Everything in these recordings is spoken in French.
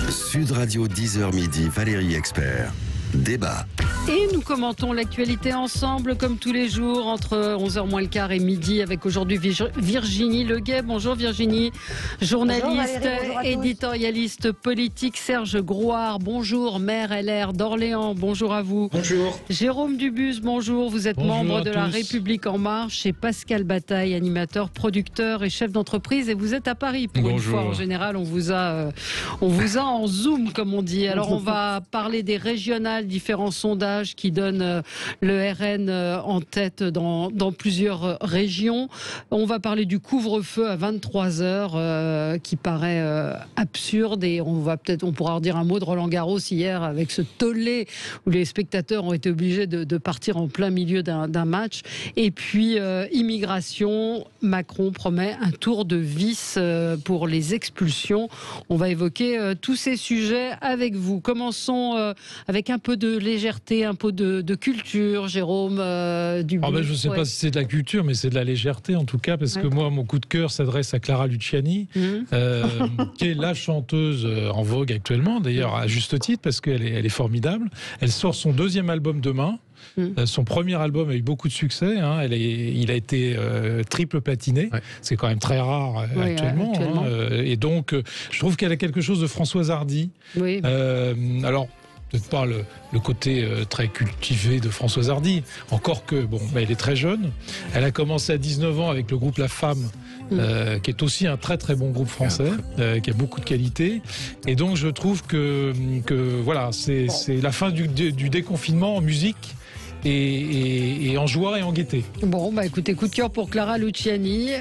Sud Radio 10h midi, Valérie Expert. Débat. Et nous commentons l'actualité ensemble, comme tous les jours, entre 11h moins le quart et midi, avec aujourd'hui Virginie Leguet. Bonjour Virginie, journaliste, bonjour Valérie, éditorialiste politique. Serge Grouard, bonjour, maire LR d'Orléans, bonjour à vous. Bonjour. Jérôme Dubus, bonjour, vous êtes Bonjour membre à de la tous. République En Marche, et Pascal Bataille, animateur, producteur et chef d'entreprise, et vous êtes à Paris pour Bonjour. une fois. En général, on vous a en Zoom, comme on dit. Alors on va parler des régionales, différents sondages qui donnent le RN en tête dans plusieurs régions. On va parler du couvre-feu à 23h qui paraît absurde, et on pourra redire un mot de Roland Garros hier avec ce tollé où les spectateurs ont été obligés de partir en plein milieu d'un match. Et puis immigration, Macron promet un tour de vis pour les expulsions. On va évoquer tous ces sujets avec vous. Commençons avec un peu de légèreté, un peu de culture, Jérôme Dubus. Je ne sais pas si c'est de la culture, mais c'est de la légèreté en tout cas, parce que moi, mon coup de cœur s'adresse à Clara Luciani, qui est la chanteuse en vogue actuellement, d'ailleurs à juste titre, parce qu'elle est formidable. Elle sort son deuxième album demain. Son premier album a eu beaucoup de succès. Il a été triple platiné. Ouais. C'est quand même très rare actuellement. Et donc, je trouve qu'elle a quelque chose de Françoise Hardy. Oui. Alors, peut-être pas le côté très cultivé de Françoise Hardy. Encore que, elle est très jeune. Elle a commencé à 19 ans avec le groupe La Femme, qui est aussi un très très bon groupe français, qui a beaucoup de qualité. Et donc, je trouve que voilà, c'est la fin du déconfinement en musique. Et en joie et en gaieté. Bon, écoutez, coup de cœur pour Clara Luciani.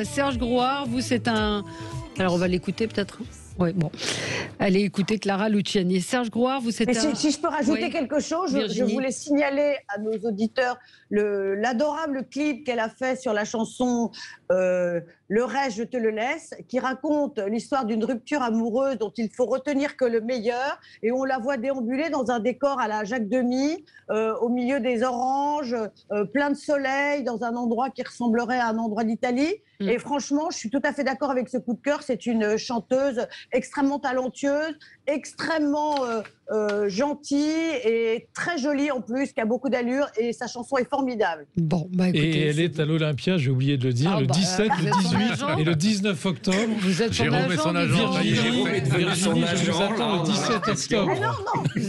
Serge Grouard, vous, c'est un... Alors, on va l'écouter peut-être. Oui, bon. Allez écouter Clara Luciani. Serge Grouard, vous, c'est un... Si je peux rajouter quelque chose, je voulais signaler à nos auditeurs l'adorable clip qu'elle a fait sur la chanson Le reste, je te le laisse, qui raconte l'histoire d'une rupture amoureuse dont il faut retenir que le meilleur, et on la voit déambuler dans un décor à la Jacques Demy, au milieu des oranges, plein de soleil, dans un endroit qui ressemblerait à un endroit d'Italie. Et franchement, je suis tout à fait d'accord avec ce coup de cœur. C'est une chanteuse extrêmement talentueuse, extrêmement gentille et très jolie en plus, qui a beaucoup d'allure, et sa chanson est formidable. Bon, écoutez, et elle est à l'Olympia, j'ai oublié de le dire, le 17, le 18 et le 19 octobre. Vous êtes Jérôme et son agent. Jérôme est devenu son agent. Je vous attends le 17 octobre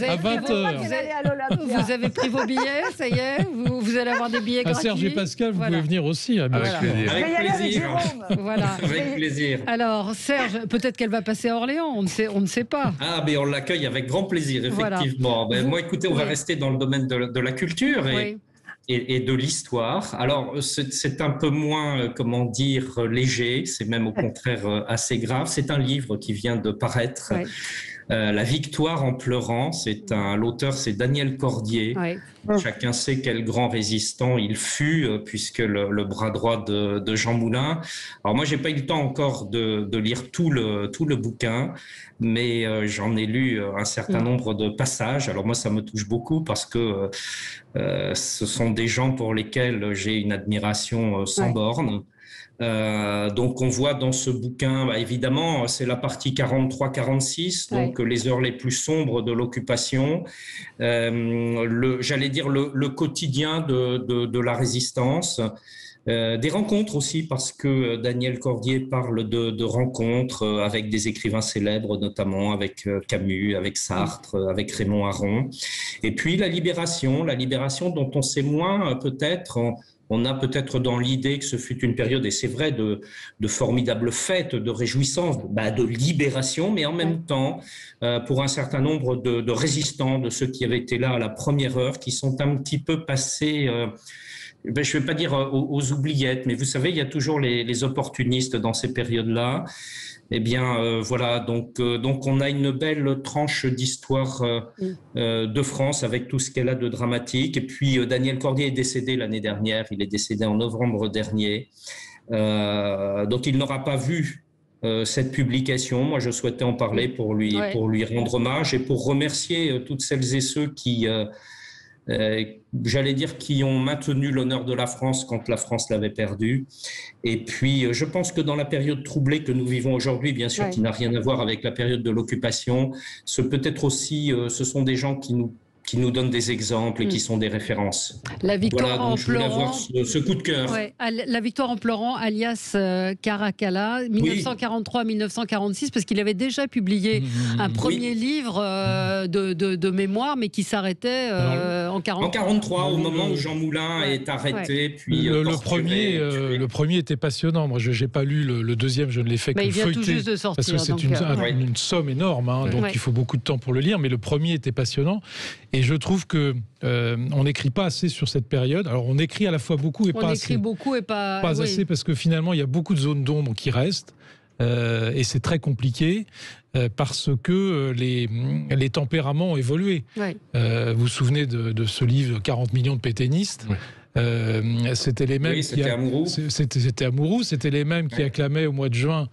à 20h. Vous avez pris vos billets, ça y est, vous allez avoir des billets gratuits. Serge et Pascal, vous pouvez venir aussi. Avec plaisir. Avec plaisir. Voilà. Avec plaisir. Alors, Serge, peut-être qu'elle va passer à Orléans, on ne sait pas. Ah, mais on l'accueille avec grand plaisir, effectivement. Voilà. Moi, écoutez, on va rester dans le domaine de la culture et de l'histoire. Alors, c'est un peu moins, léger, c'est même au contraire assez grave. C'est un livre qui vient de paraître. La victoire en pleurant, l'auteur c'est Daniel Cordier. Chacun sait quel grand résistant il fut, puisque le bras droit de Jean Moulin. Alors moi, j'ai pas eu le temps encore de lire tout le bouquin, mais j'en ai lu un certain nombre de passages. Alors moi, ça me touche beaucoup parce que ce sont des gens pour lesquels j'ai une admiration sans borne. Donc on voit dans ce bouquin, évidemment, c'est la partie 43-46, donc les heures les plus sombres de l'occupation, j'allais dire le quotidien de la résistance. Des rencontres aussi, parce que Daniel Cordier parle de rencontres avec des écrivains célèbres, notamment avec Camus, avec Sartre, avec Raymond Aron. Et puis la libération dont on sait moins peut-être. On a peut-être dans l'idée que ce fut une période, et c'est vrai, de formidables fêtes, de réjouissances, de libération, mais en même temps, pour un certain nombre de résistants, de ceux qui avaient été là à la première heure, qui sont un petit peu passés... je ne vais pas dire aux oubliettes, mais vous savez, il y a toujours les opportunistes dans ces périodes-là. Eh bien, voilà, donc on a une belle tranche d'histoire de France avec tout ce qu'elle a de dramatique. Et puis, Daniel Cordier est décédé l'année dernière. Il est décédé en novembre dernier. Donc, il n'aura pas vu cette publication. Moi, je souhaitais en parler pour lui rendre hommage et pour remercier toutes celles et ceux qui j'allais dire, qui ont maintenu l'honneur de la France quand la France l'avait perdu. Et puis, je pense que dans la période troublée que nous vivons aujourd'hui, bien sûr, qui n'a rien à voir avec la période de l'occupation, ce sont des gens qui nous donnent des exemples et qui sont des références. La victoire en pleurant. Je voulais avoir ce coup de cœur. Ouais, la victoire en pleurant, alias Caracalla, 1943-1946, parce qu'il avait déjà publié un premier livre de mémoire, mais qui s'arrêtait en 1943. En 1943, au moment où Jean Moulin est arrêté, puis le premier était passionnant. Moi, je n'ai pas lu le deuxième, je ne l'ai fait que feuilleter. Il vient tout juste de sortir. Parce que c'est une somme énorme, donc il faut beaucoup de temps pour le lire, mais le premier était passionnant. Et je trouve que on n'écrit pas assez sur cette période. Alors on écrit à la fois beaucoup et pas assez. On écrit beaucoup et pas assez, parce que finalement il y a beaucoup de zones d'ombre qui restent et c'est très compliqué parce que les tempéraments ont évolué. Vous vous souvenez de ce livre 40 millions de pétainistes. C'était les mêmes c'était Amouroux. C'était Amouroux, c'était les mêmes qui acclamaient au mois de juin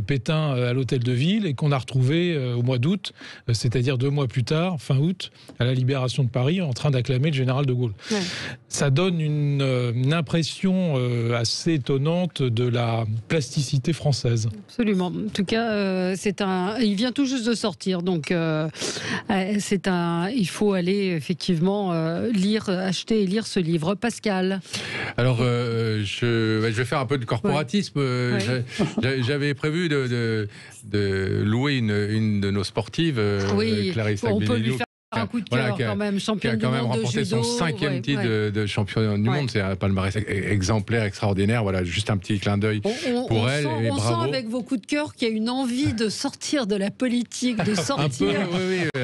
Pétain à l'hôtel de ville et qu'on a retrouvé au mois d'août, c'est-à-dire 2 mois plus tard, fin août, à la Libération de Paris, en train d'acclamer le général de Gaulle. Ça donne une impression assez étonnante de la plasticité française. Absolument. En tout cas, il vient tout juste de sortir, donc il faut aller effectivement acheter et lire ce livre. Pascal. Alors, je vais faire un peu de corporatisme. J'avais prévu de louer une de nos sportives, Clarisse Agbenelou. Un coup de cœur quand même, championne qui a quand même remporté son 5e titre de champion du monde. C'est un palmarès exemplaire, extraordinaire. Voilà, juste un petit clin d'œil pour elle. On sent avec vos coups de cœur qu'il y a une envie de sortir de la politique, de sortir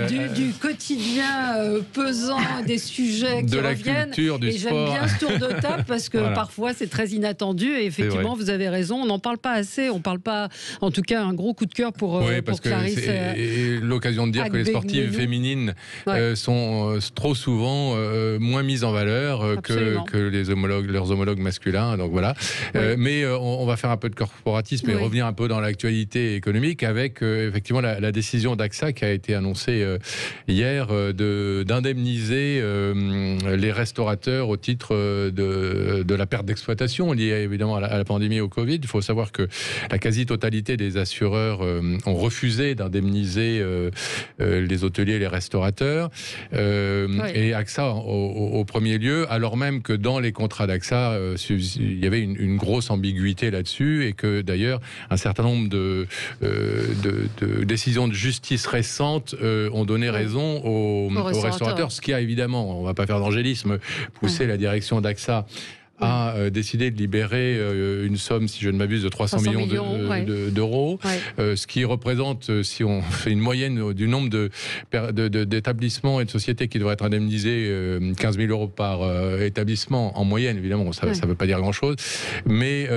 du quotidien pesant, des sujets qui reviennent. Culture, du sport. Et j'aime bien ce tour de table parce que parfois c'est très inattendu. Et effectivement, vous avez raison, on n'en parle pas assez. On parle pas, en tout cas, un gros coup de cœur pour Clarisse. C'est l'occasion de dire que les sportives féminines sont trop souvent moins mises en valeur que leurs homologues masculins. Donc voilà. Mais on va faire un peu de corporatisme et revenir un peu dans l'actualité économique avec effectivement la décision d'AXA qui a été annoncée hier d'indemniser les restaurateurs au titre de la perte d'exploitation liée évidemment à la pandémie et au Covid. Il faut savoir que la quasi-totalité des assureurs ont refusé d'indemniser les hôteliers et les restaurateurs. Et AXA au premier lieu, alors même que dans les contrats d'AXA, il y avait une grosse ambiguïté là-dessus et que d'ailleurs un certain nombre de décisions de justice récentes ont donné raison aux restaurateurs, ce qui a évidemment, on ne va pas faire d'angélisme, poussé la direction d'AXA a décidé de libérer une somme, si je ne m'abuse, de 300 millions d'euros, ce qui représente, si on fait une moyenne du nombre d'établissements et de sociétés qui devraient être indemnisés, 15 000 euros par établissement en moyenne. Évidemment, ça ne veut pas dire grand-chose, mais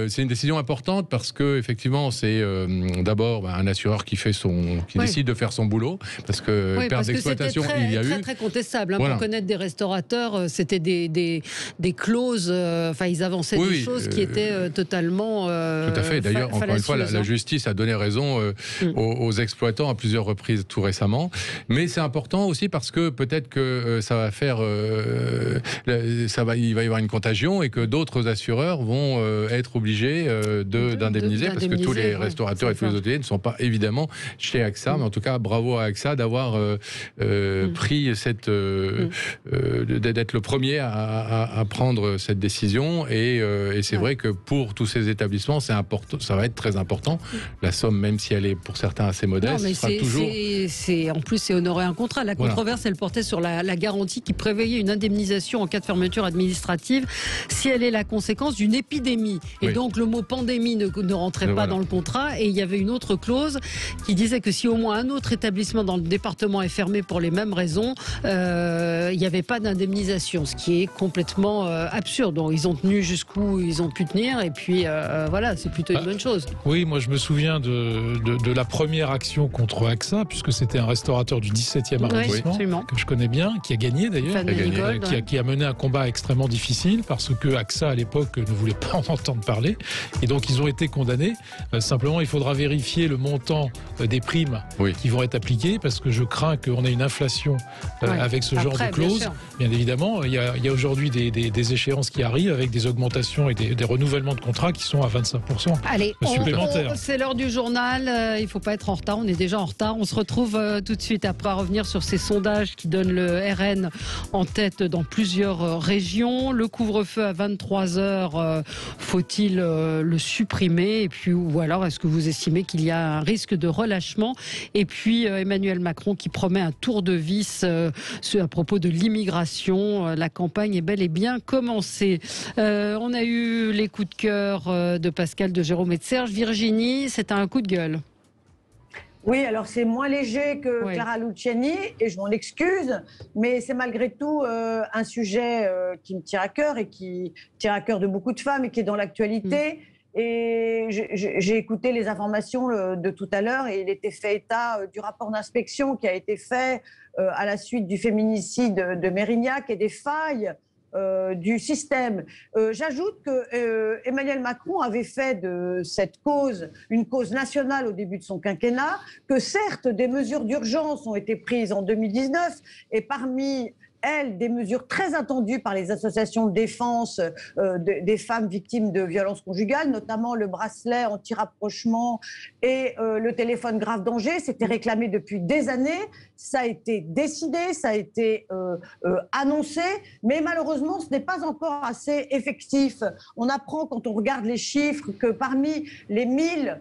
c'est une décision importante parce que effectivement, c'est d'abord un assureur qui décide de faire son boulot, parce que perte d'exploitation, il y a eu. Très contestable. Pour connaître des restaurateurs, c'était des clauses. Ils avançaient des choses qui étaient totalement. Tout à fait. D'ailleurs, encore une fois, la justice a donné raison aux exploitants à plusieurs reprises tout récemment. Mais c'est important aussi parce que peut-être que ça va faire, il va y avoir une contagion et que d'autres assureurs vont être obligés d'indemniser parce que tous les restaurateurs et tous les hôteliers ne sont pas évidemment chez AXA. Mais en tout cas, bravo à AXA d'avoir pris d'être le premier à prendre cette décision et c'est vrai que pour tous ces établissements c'est important, ça va être très important. La somme, même si elle est pour certains assez modeste, sera toujours. En plus c'est honorer un contrat. La controverse elle portait sur la garantie qui prévoyait une indemnisation en cas de fermeture administrative si elle est la conséquence d'une épidémie. Et donc le mot pandémie ne rentrait pas dans le contrat et il y avait une autre clause qui disait que si au moins un autre établissement dans le département est fermé pour les mêmes raisons, il n'y avait pas d'indemnisation, ce qui est complètement absurde. Donc ils ont tenu jusqu'où ils ont pu tenir, et puis voilà, c'est plutôt une bonne chose. Oui, moi je me souviens de la première action contre AXA, puisque c'était un restaurateur du 17e arrondissement, que je connais bien, qui a gagné d'ailleurs, qui a mené un combat extrêmement difficile, parce que AXA à l'époque ne voulait pas en entendre parler, et donc ils ont été condamnés. Simplement, il faudra vérifier le montant des primes qui vont être appliquées, parce que je crains qu'on ait une inflation avec ce genre de clause. Bien évidemment, il y a aujourd'hui des échéances qui arrivent avec des augmentations et des renouvellements de contrats qui sont à 25% supplémentaires. C'est l'heure du journal, il ne faut pas être en retard, on est déjà en retard. On se retrouve tout de suite après, à revenir sur ces sondages qui donnent le RN en tête dans plusieurs régions. Le couvre-feu à 23h, faut-il le supprimer? Et puis, ou alors est-ce que vous estimez qu'il y a un risque de relâchement? Et puis Emmanuel Macron qui promet un tour de vis à propos de l'immigration. La campagne est bel et bien commencée. On a eu les coups de cœur de Pascal, de Jérôme et de Serge. Virginie, c'est un coup de gueule. Oui, alors c'est moins léger que Clara Luciani, et je m'en excuse, mais c'est malgré tout un sujet qui me tient à cœur et qui tient à cœur de beaucoup de femmes et qui est dans l'actualité. Et j'ai écouté les informations de tout à l'heure, et il était fait état du rapport d'inspection qui a été fait à la suite du féminicide de Mérignac et des failles du système. J'ajoute que Emmanuel Macron avait fait de cette cause une cause nationale au début de son quinquennat, que certes des mesures d'urgence ont été prises en 2019, et parmi elles, des mesures très attendues par les associations de défense des femmes victimes de violences conjugales, notamment le bracelet anti-rapprochement et le téléphone grave danger. C'était réclamé depuis des années, ça a été décidé, ça a été annoncé, mais malheureusement, ce n'est pas encore assez effectif. On apprend, quand on regarde les chiffres, que parmi les 1000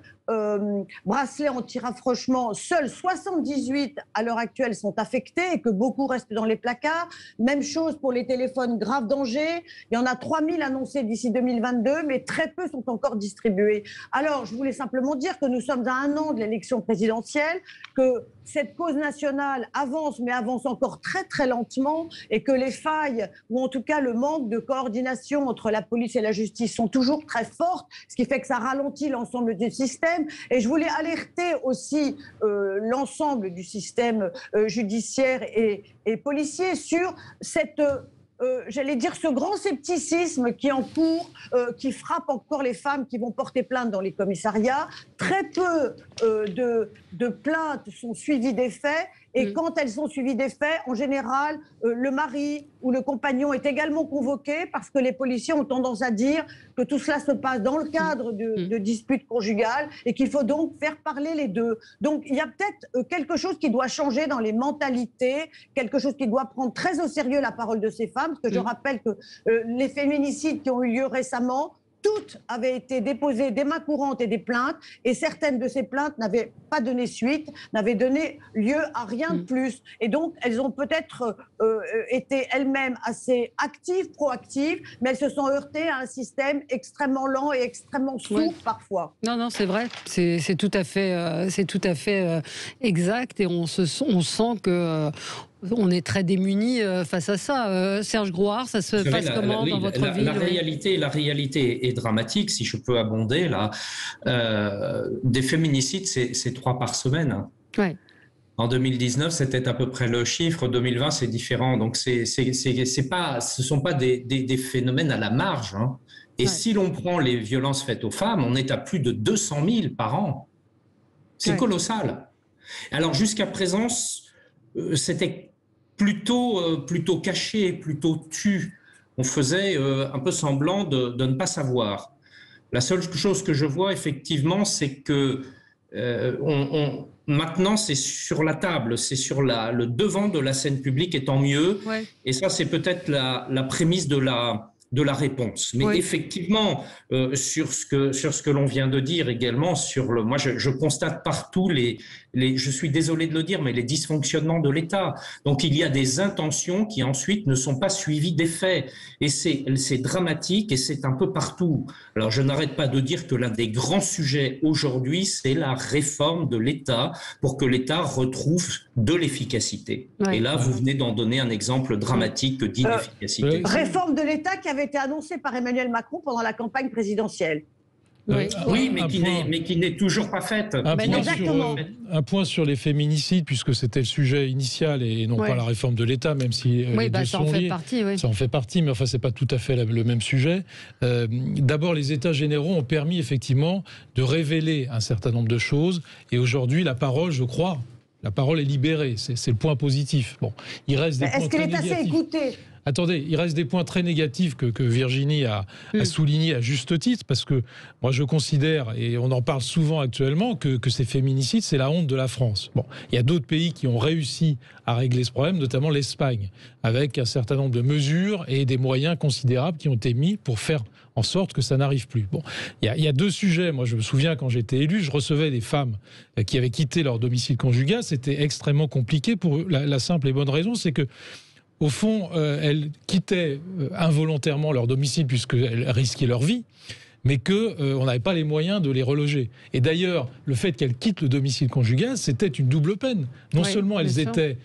bracelets anti-rapprochement, seuls 78 à l'heure actuelle sont affectés et que beaucoup restent dans les placards. Même chose pour les téléphones grave danger. Il y en a 3000 annoncés d'ici 2022, mais très peu sont encore distribués. Alors, je voulais simplement dire que nous sommes à 1 an de l'élection présidentielle, que cette cause nationale avance, mais avance encore très très lentement, et que les failles, ou en tout cas le manque de coordination entre la police et la justice sont toujours très fortes, ce qui fait que ça ralentit l'ensemble du système. Et je voulais alerter aussi l'ensemble du système judiciaire et policier sur cette... j'allais dire ce grand scepticisme qui est en cours, qui frappe encore les femmes qui vont porter plainte dans les commissariats. Très peu de plaintes sont suivies des faits, et quand elles sont suivies des faits, en général, le mari ou le compagnon est également convoqué, parce que les policiers ont tendance à dire que tout cela se passe dans le cadre de disputes conjugales, et qu'il faut donc faire parler les deux. Donc il y a peut-être quelque chose qui doit changer dans les mentalités, quelque chose qui doit prendre très au sérieux la parole de ces femmes, parce que je rappelle que les féminicides qui ont eu lieu récemment, toutes avaient été déposées des mains courantes et des plaintes, et certaines de ces plaintes n'avaient pas donné suite, n'avaient donné lieu à rien de plus. Et donc, elles ont peut-être été elles-mêmes assez actives, proactives, mais elles se sont heurtées à un système extrêmement lent et extrêmement sourd parfois. Non, c'est vrai, c'est tout à fait exact, et on sent que... on est très démunis face à ça. Serge Grouard, ça se passe comment dans votre ville? La réalité est dramatique, si je peux abonder là. Des féminicides, c'est 3 par semaine. Ouais. En 2019, c'était à peu près le chiffre. 2020, c'est différent. Donc, ce ne sont pas des phénomènes à la marge. Hein. Et si l'on prend les violences faites aux femmes, on est à plus de 200 000 par an. C'est colossal. Alors, jusqu'à présent, c'était plutôt caché, plutôt tu. On faisait un peu semblant de ne pas savoir. La seule chose que je vois effectivement, c'est que maintenant c'est sur la table, c'est sur le devant de la scène publique, et tant mieux. Ouais. Et ça, c'est peut-être la prémisse de la réponse. Mais effectivement, sur ce que l'on vient de dire également, moi je constate partout je suis désolé de le dire, mais les dysfonctionnements de l'État. Donc il y a des intentions qui ensuite ne sont pas suivies des faits. Et c'est dramatique, et c'est un peu partout. Alors je n'arrête pas de dire que l'un des grands sujets aujourd'hui, c'est la réforme de l'État, pour que l'État retrouve de l'efficacité. Ouais. Et là, vous venez d'en donner un exemple dramatique d'inefficacité. Réforme de l'État qui avait avait été annoncée par Emmanuel Macron pendant la campagne présidentielle. Oui, mais qui n'est toujours pas faite. Un point sur les féminicides, puisque c'était le sujet initial et non pas la réforme de l'État, même si les deux sont liés. Ça en fait partie, mais enfin, c'est pas tout à fait le même sujet. D'abord, les États généraux ont permis effectivement de révéler un certain nombre de choses. Et aujourd'hui, la parole, je crois, la parole est libérée. C'est le point positif. Bon, il reste des points est-ce qu'elle est assez écoutée ? Attendez, il reste des points très négatifs que Virginie a soulignés à juste titre, parce que moi je considère, et on en parle souvent actuellement, que ces féminicides, c'est la honte de la France. Bon, il y a d'autres pays qui ont réussi à régler ce problème, notamment l'Espagne, avec un certain nombre de mesures et des moyens considérables qui ont été mis pour faire en sorte que ça n'arrive plus. Bon, il y a deux sujets. Moi, je me souviens, quand j'étais élu, je recevais des femmes qui avaient quitté leur domicile conjugal. C'était extrêmement compliqué pour la simple et bonne raison, c'est que au fond, elles quittaient involontairement leur domicile puisqu'elles risquaient leur vie, mais qu'on n'avait pas les moyens de les reloger. Et d'ailleurs, le fait qu'elles quittent le domicile conjugal, c'était une double peine. Non seulement elles étaient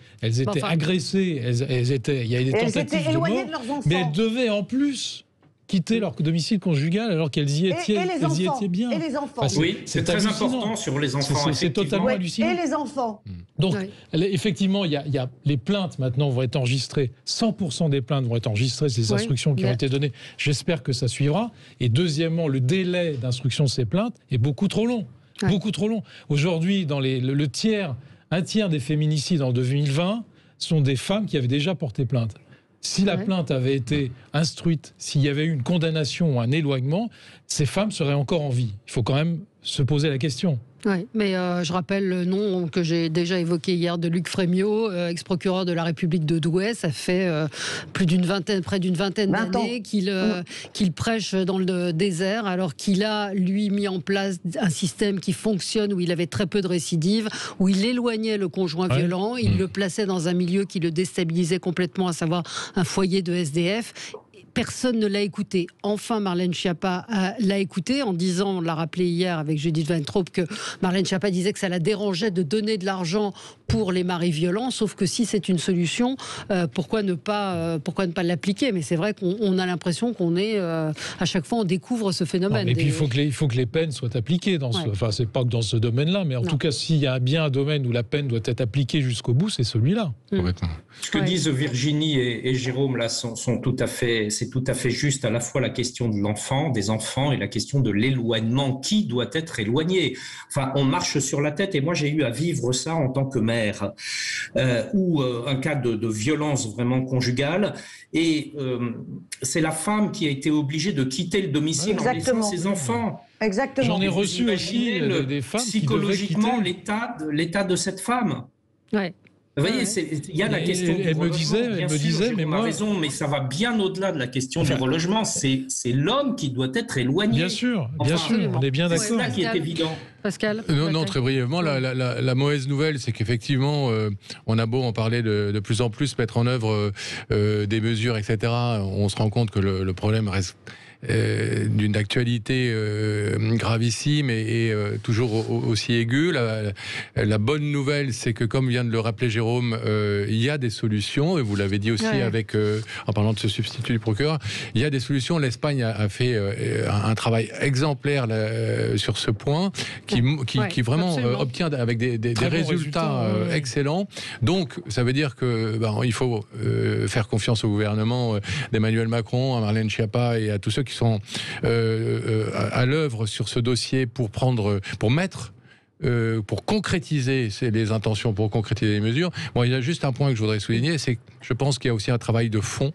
agressées, il y avait des tentatives de mort, mais elles devaient en plus quitter leur domicile conjugal alors qu'elles y étaient, bien. Et les enfants. Oui, c'est très important sur les enfants. C'est totalement hallucinant. Et les enfants. Donc, effectivement, il y a les plaintes maintenant vont être enregistrées. 100% des plaintes vont être enregistrées. C'est des instructions qui ont été données. J'espère que ça suivra. Et deuxièmement, le délai d'instruction de ces plaintes est beaucoup trop long. Beaucoup trop long. Aujourd'hui, dans un tiers des féminicides en 2020 sont des femmes qui avaient déjà porté plainte. Si la plainte avait été instruite, s'il y avait eu une condamnation ou un éloignement, ces femmes seraient encore en vie. Il faut quand même se poser la question. Oui, mais je rappelle le nom que j'ai déjà évoqué hier de Luc Frémiot, ex-procureur de la République de Douai. Ça fait près d'une vingtaine d'années qu'il prêche dans le désert, alors qu'il a, lui, mis en place un système qui fonctionne, où il avait très peu de récidives, où il éloignait le conjoint violent, il le plaçait dans un milieu qui le déstabilisait complètement, à savoir un foyer de SDF. Personne ne l'a écouté. Enfin, Marlène Schiappa l'a écouté en disant, on l'a rappelé hier avec Judith Weintraub, que Marlène Schiappa disait que ça la dérangeait de donner de l'argent pour les maris violents, sauf que si c'est une solution, pourquoi ne pas l'appliquer ? Mais c'est vrai qu'on a l'impression qu'on est, à chaque fois, on découvre ce phénomène. Et puis il faut que les peines soient appliquées. Enfin, c'est pas que dans ce domaine-là, mais en tout cas, s'il y a bien un domaine où la peine doit être appliquée jusqu'au bout, c'est celui-là. Ce que disent Virginie et Jérôme là sont tout à fait, c'est tout à fait juste. À la fois la question de des enfants, et la question de l'éloignement. Qui doit être éloigné ? Enfin, on marche sur la tête. Et moi, j'ai eu à vivre ça en tant que mère, ou un cas de violence vraiment conjugale. Et c'est la femme qui a été obligée de quitter le domicile en laissant ses enfants. Exactement. J'en ai reçu aussi des femmes psychologiquement l'état de cette femme. Ouais. Vous voyez, il y a la question du relogement, mais moi, raison, mais ça va bien au-delà de la question du relogement. C'est l'homme qui doit être éloigné. Bien sûr, on est bien d'accord. C'est ça qui est évident. Pascal ? Non, très brièvement, la mauvaise nouvelle, c'est qu'effectivement, on a beau en parler de plus en plus, mettre en œuvre des mesures, etc., on se rend compte que le problème reste d'une actualité gravissime et toujours aussi aiguë. La bonne nouvelle, c'est que, comme vient de le rappeler Jérôme, il y a des solutions, et vous l'avez dit aussi en parlant de ce substitut du procureur, il y a des solutions. L'Espagne a fait un travail exemplaire sur ce point, qui vraiment obtient avec des résultats excellents. Donc, ça veut dire que il faut faire confiance au gouvernement d'Emmanuel Macron, à Marlène Schiappa et à tous ceux qui sont à l'œuvre sur ce dossier pour concrétiser les intentions, pour concrétiser les mesures. Bon, il y a juste un point que je voudrais souligner, c'est que je pense qu'il y a aussi un travail de fond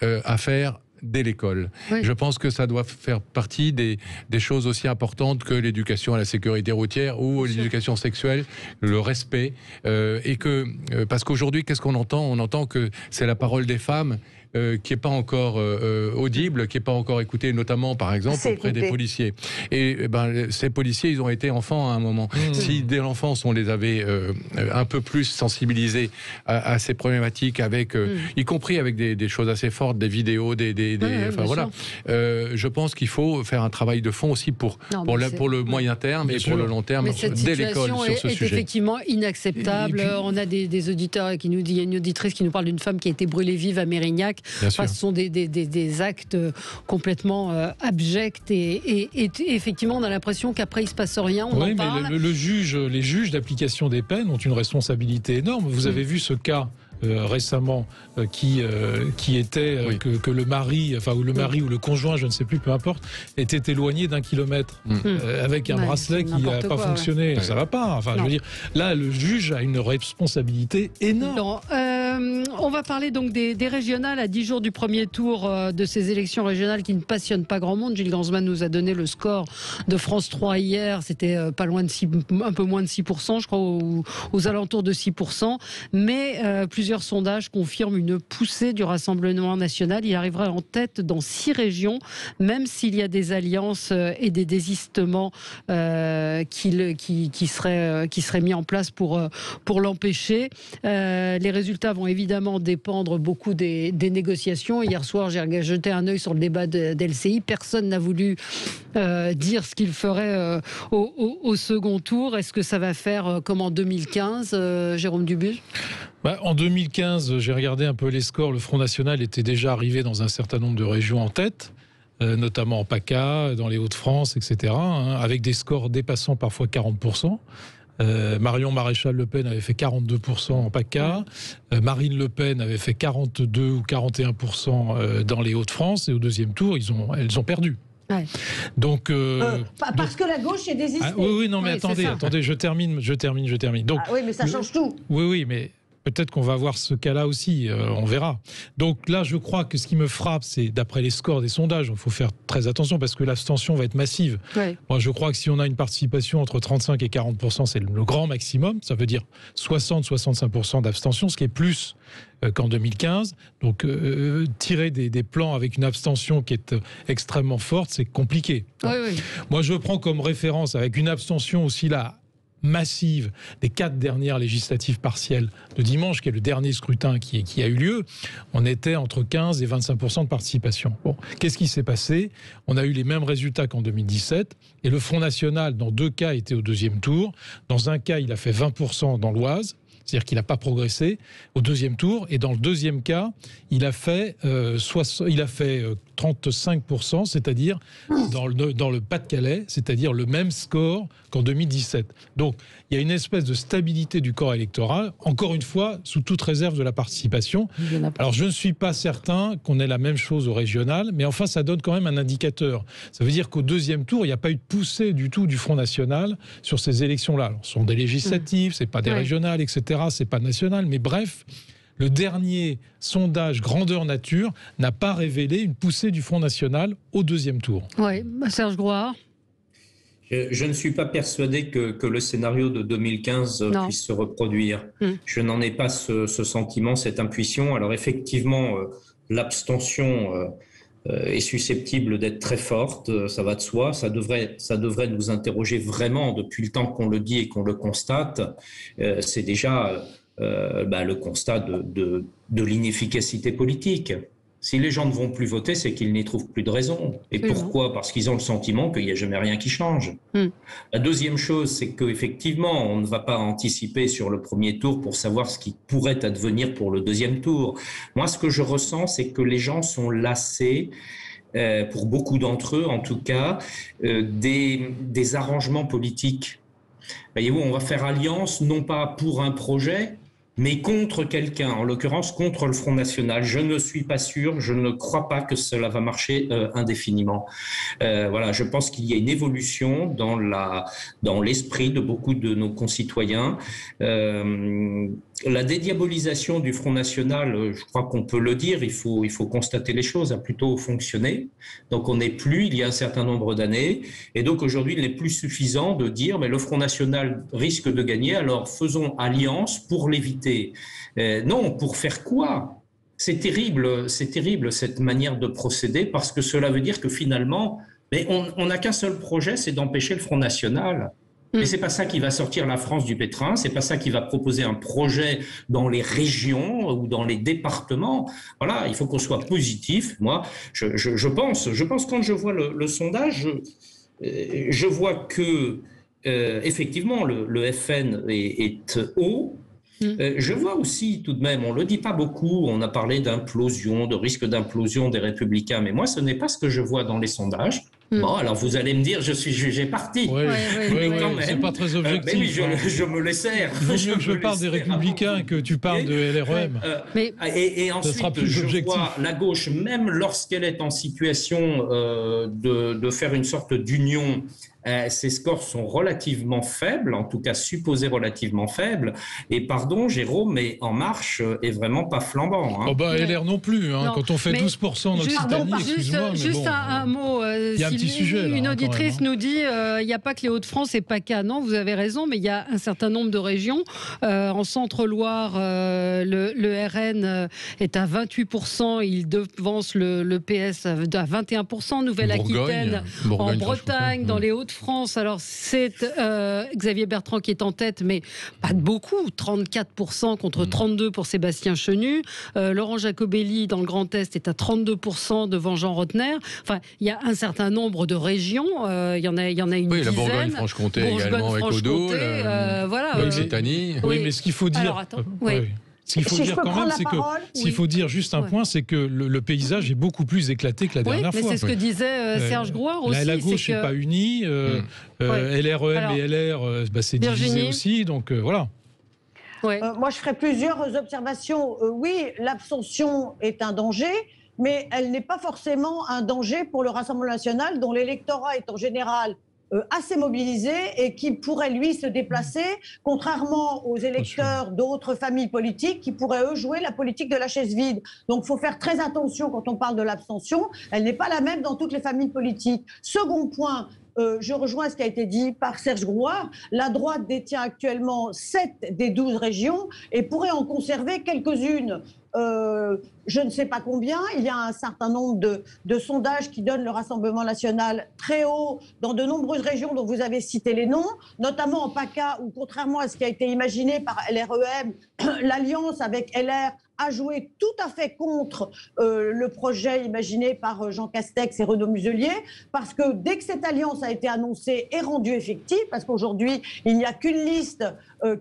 à faire dès l'école. Oui. Je pense que ça doit faire partie des choses aussi importantes que l'éducation à la sécurité routière ou l'éducation sexuelle, le respect, et que parce qu'aujourd'hui, qu'est-ce qu'on entend ? On entend que c'est la parole des femmes qui n'est pas encore audible, qui n'est pas encore écoutée, notamment par exemple auprès des policiers. Et ces policiers, ils ont été enfants à un moment. Si dès l'enfance on les avait un peu plus sensibilisés à ces problématiques, avec, y compris avec des choses assez fortes, des vidéos, je pense qu'il faut faire un travail de fond aussi pour le moyen terme et pour le long terme dès l'école sur ce sujet. C'est effectivement inacceptable. On a des auditeurs qui nous disent, il y a une auditrice qui nous parle d'une femme qui a été brûlée vive à Mérignac. attaques. Enfin, ce sont des actes complètement abjects et effectivement, on a l'impression qu'après, il ne se passe rien, on en parle. Mais les juges d'application des peines ont une responsabilité énorme. Vous avez vu ce cas récemment qui était que le mari, ou le conjoint, je ne sais plus, peu importe, était éloigné d'1 kilomètre avec un bracelet qui n'a pas fonctionné. Ça va pas. Enfin, je veux dire, là, le juge a une responsabilité énorme. On va parler donc des régionales à 10 jours du premier tour de ces élections régionales qui ne passionnent pas grand monde. Gilles Gansman nous a donné le score de France 3 hier. C'était pas loin de un peu moins de 6%, je crois, aux alentours de 6%. Mais plusieurs sondages confirment une poussée du Rassemblement national. Il arriverait en tête dans 6 régions, même s'il y a des alliances et des désistements qui seraient mis en place pour l'empêcher. Les résultats vont évidemment dépendre beaucoup des négociations. Hier soir, j'ai jeté un œil sur le débat d'LCI. Personne n'a voulu dire ce qu'il ferait au second tour. Est-ce que ça va faire comme en 2015, Jérôme Dubuge ? En 2015, j'ai regardé un peu les scores. Le Front National était déjà arrivé dans un certain nombre de régions en tête, notamment en PACA, dans les Hauts-de-France, etc., avec des scores dépassant parfois 40%. Marion Maréchal-Le Pen avait fait 42% en PACA, Marine Le Pen avait fait 42 ou 41% dans les Hauts-de-France, et au deuxième tour, elles ont perdu. Ouais. Donc, parce que la gauche est désistée. Oui, non, mais attendez, je termine. Donc, oui, mais ça change tout. Oui, mais peut-être qu'on va voir ce cas-là aussi, on verra. Donc là, je crois que ce qui me frappe, c'est d'après les scores des sondages, il faut faire très attention parce que l'abstention va être massive. Ouais. Moi, je crois que si on a une participation entre 35 et 40%, c'est le grand maximum. Ça veut dire 60-65% d'abstention, ce qui est plus qu'en 2015. Donc, tirer des plans avec une abstention qui est extrêmement forte, c'est compliqué. Oui. Moi, je prends comme référence, avec une abstention aussi là, massive des 4 dernières législatives partielles de dimanche, qui est le dernier scrutin qui a eu lieu, on était entre 15 et 25% de participation. Bon, qu'est-ce qui s'est passé ? On a eu les mêmes résultats qu'en 2017, et le Front National, dans 2 cas, était au deuxième tour. Dans un cas, il a fait 20% dans l'Oise, c'est-à-dire qu'il n'a pas progressé au deuxième tour, et dans le deuxième cas, il a fait 35%, c'est-à-dire dans le Pas-de-Calais, c'est-à-dire le même score qu'en 2017. Donc, il y a une espèce de stabilité du corps électoral, encore une fois, sous toute réserve de la participation. Alors, je ne suis pas certain qu'on ait la même chose au régional, mais enfin, ça donne quand même un indicateur. Ça veut dire qu'au deuxième tour, il n'y a pas eu de poussée du tout du Front National sur ces élections-là. Alors, ce sont des législatives, c'est pas des régionales, etc., c'est pas national, mais bref, le dernier sondage grandeur nature n'a pas révélé une poussée du Front National au deuxième tour. Oui, Serge Grouard. Je ne suis pas persuadé que le scénario de 2015 puisse se reproduire. Je n'en ai pas ce sentiment, cette intuition. Alors effectivement, l'abstention est susceptible d'être très forte, ça va de soi. Ça devrait nous interroger vraiment depuis le temps qu'on le dit et qu'on le constate. C'est déjà le constat de l'inefficacité politique. Si les gens ne vont plus voter, c'est qu'ils n'y trouvent plus de raison. Et pourquoi ? Parce qu'ils ont le sentiment qu'il n'y a jamais rien qui change. La deuxième chose, c'est qu'effectivement, on ne va pas anticiper sur le premier tour pour savoir ce qui pourrait advenir pour le deuxième tour. Moi, ce que je ressens, c'est que les gens sont lassés, pour beaucoup d'entre eux en tout cas, des arrangements politiques. Voyez-vous, on va faire alliance, non pas pour un projet, mais contre quelqu'un, en l'occurrence contre le Front National. Je ne suis pas sûr, je ne crois pas que cela va marcher indéfiniment. Voilà, je pense qu'il y a une évolution dans l'esprit de beaucoup de nos concitoyens. La dédiabolisation du Front National, je crois qu'on peut le dire, il faut constater les choses, a plutôt fonctionné. Donc on n'est plus, il y a un certain nombre d'années, et donc aujourd'hui il n'est plus suffisant de dire mais le Front National risque de gagner, alors faisons alliance pour l'éviter. Non, pour faire quoi ? C'est terrible cette manière de procéder, parce que cela veut dire que finalement, mais on n'a qu'un seul projet, c'est d'empêcher le Front National. Mais c'est pas ça qui va sortir la France du pétrin, c'est pas ça qui va proposer un projet dans les régions ou dans les départements. Voilà, il faut qu'on soit positif. Moi, je pense quand je vois le sondage, je vois que effectivement le FN est haut, Je vois aussi tout de même, on ne le dit pas beaucoup, on a parlé d'implosion, de risque d'implosion des Républicains, mais moi ce n'est pas ce que je vois dans les sondages. Bon, alors vous allez me dire, je suis jugé parti. Oui, c'est pas très objectif. Mais oui, je me les sers. Il vaut mieux que je parle des Républicains que tu parles de LREM. Et ensuite, je vois la gauche, même lorsqu'elle est en situation de faire une sorte d'union, ses scores sont relativement faibles, en tout cas supposés relativement faibles. Et pardon, Jérôme, mais En Marche est vraiment pas flambant. Oh bah, LR non plus. Hein. Quand on fait 12% en Occitanie, excuse-moi. Juste un mot. Il y a un petit sujet. Là, une auditrice nous dit il n'y a pas que les Hauts-de-France et PACA. Non, vous avez raison, mais il y a un certain nombre de régions. En Centre-Loire, le RN est à 28%. Il devance le PS à 21%. Nouvelle-Aquitaine, en Bretagne, dans les Hauts-de-France. Alors, c'est Xavier Bertrand qui est en tête, mais pas de beaucoup. 34% contre 32% pour Sébastien Chenu. Laurent Jacobelli, dans le Grand Est, est à 32% devant Jean Rotner. Enfin, il y a un certain nombre de régions. Il y en a une dizaine. La Bourgogne-Franche-Comté également avec Odo. L'Occitanie. Oui, mais ce qu'il faut dire... Alors, attends, Ce qu'il faut dire quand même, c'est que s'il faut dire juste un point, c'est que le paysage est beaucoup plus éclaté que la dernière fois. C'est ce que disait Serge Grouard aussi. La gauche n'est pas unie. LREM et LR, c'est divisé aussi. Donc voilà. Moi, je ferai plusieurs observations. Oui, l'abstention est un danger, mais elle n'est pas forcément un danger pour le Rassemblement national, dont l'électorat est en général assez mobilisé et qui pourrait, lui, se déplacer, contrairement aux électeurs d'autres familles politiques qui pourraient, eux, jouer la politique de la chaise vide. Donc, il faut faire très attention quand on parle de l'abstention. Elle n'est pas la même dans toutes les familles politiques. Second point, je rejoins ce qui a été dit par Serge Grouard. La droite détient actuellement 7 des 12 régions et pourrait en conserver quelques-unes. Je ne sais pas combien. Il y a un certain nombre de sondages qui donnent le Rassemblement national très haut dans de nombreuses régions dont vous avez cité les noms, notamment en PACA où, contrairement à ce qui a été imaginé par LREM, l'alliance avec LR a joué tout à fait contre le projet imaginé par Jean Castex et Renaud Muselier, parce que dès que cette alliance a été annoncée et rendue effective, parce qu'aujourd'hui, il n'y a qu'une liste